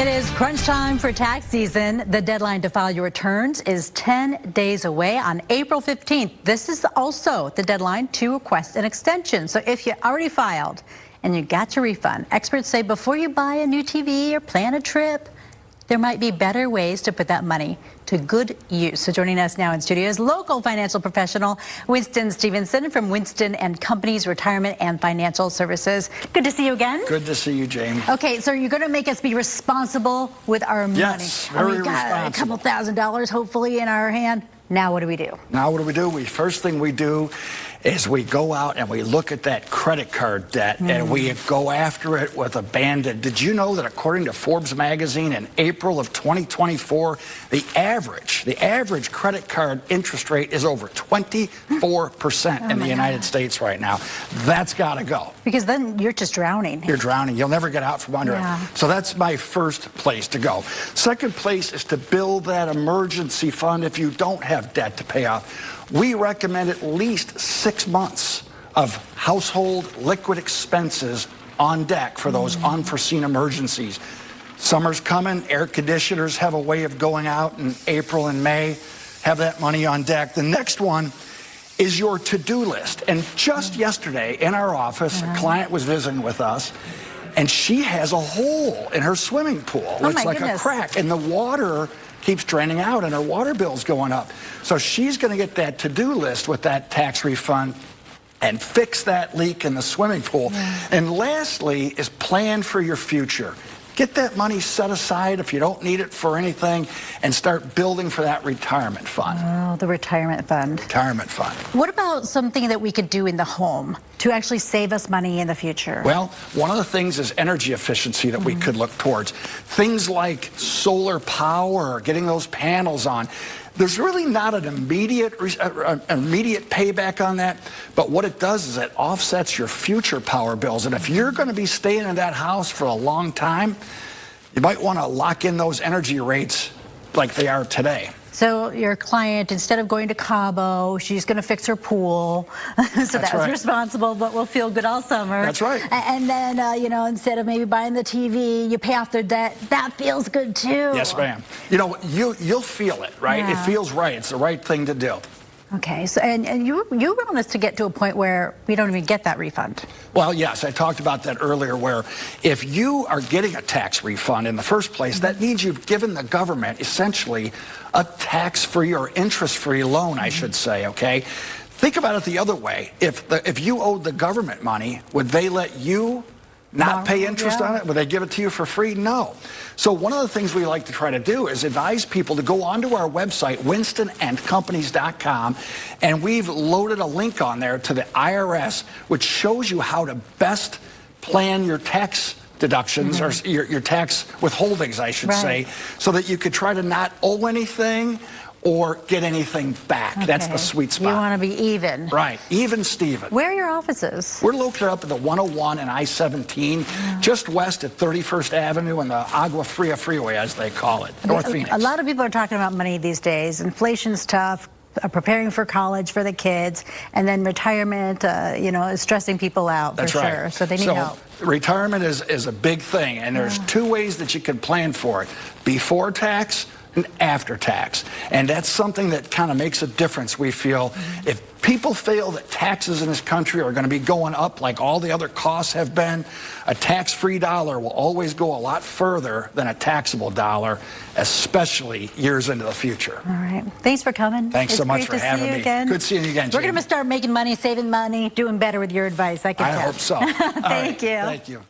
It is crunch time for tax season. The deadline to file your returns is 10 days away on April 15th. This is also the deadline to request an extension. So if you already filed and you got your refund, experts say before you buy a new TV or plan a trip, there might be better ways to put that money to good use. So joining us now in studio is local financial professional Winston Stevenson from Winston and Companies Retirement and Financial Services. Good to see you again. Good to see you, Jamie. Okay, so you're going to make us be responsible with our money. Yes, very we got responsible. a couple $1,000s hopefully in our hand. Now what do we do? Now what do we do? First thing we do is we go out and we look at that credit card debt and we go after it with abandon. Did you know that according to Forbes magazine in April of 2024, the average credit card interest rate is over 24% in the United States right now. That's got to go. Because then you're just drowning. You're drowning. You'll never get out from under it. So that's my first place to go. Second place is to build that emergency fund if you don't have debt to pay off. We recommend at least 6 months of household liquid expenses on deck for those unforeseen emergencies. Summer's coming. Air conditioners have a way of going out in April and May. Have that money on deck. The next one is your to-do list. And just yesterday in our office, a client was visiting with us, and she has a hole in her swimming pool. It's like a crack, and the water keeps draining out, and her water bill's going up. So she's going to get that to-do list with that tax refund and fix that leak in the swimming pool. And lastly is plan for your future. Get that money set aside if you don't need it for anything and start building for that retirement fund. Oh, the retirement fund. Retirement fund. What about something that we could do in the home to actually save us money in the future? Well, one of the things is energy efficiency that we could look towards. Things like solar power, getting those panels on. There's really not an immediate payback on that, but what it does is it offsets your future power bills. And if you're going to be staying in that house for a long time, you might want to lock in those energy rates like they are today. So your client, instead of going to Cabo, she's going to fix her pool. So that's right. Responsible, but we'll feel good all summer. That's right. And then, you know, instead of maybe buying the TV, you pay off their debt. That feels good too. Yes, ma'am. You know, you'll feel it, right? Yeah. It feels right. It's the right thing to do. Okay, so and you want us to get to a point where we don't even get that refund. Well, yes, I talked about that earlier, where if you are getting a tax refund in the first place, that means you've given the government essentially a tax-free or interest-free loan, I should say, okay? Think about it the other way. If you owed the government money, would they let you not pay interest on it? Would they give it to you for free? No. So one of the things we like to try to do is advise people to go onto our website, winstonandcompanies.com, and we've loaded a link on there to the IRS, which shows you how to best plan your tax deductions or your tax withholdings, I should say, so that you could try to not owe anything or get anything back. Okay. That's the sweet spot. You want to be even. Right, even Steven. Where are your offices? We're located up at the 101 and I-17, just west at 31st Avenue and the Agua Fria Freeway, as they call it, North Phoenix. A lot of people are talking about money these days. Inflation's tough. Preparing for college for the kids, and then retirement, you know, is stressing people out for sure. So they need help. Retirement is a big thing, and there's two ways that you can plan for it: before tax and after tax. And that's something that kind of makes a difference, we feel. If people feel that taxes in this country are going to be going up like all the other costs have been, a tax-free dollar will always go a lot further than a taxable dollar, especially years into the future. All right. Thanks for coming. Thanks so much for having me. Good seeing you again, Jamie. We're going to start making money, saving money, doing better with your advice. I can tell. I hope so. Thank you. Thank you.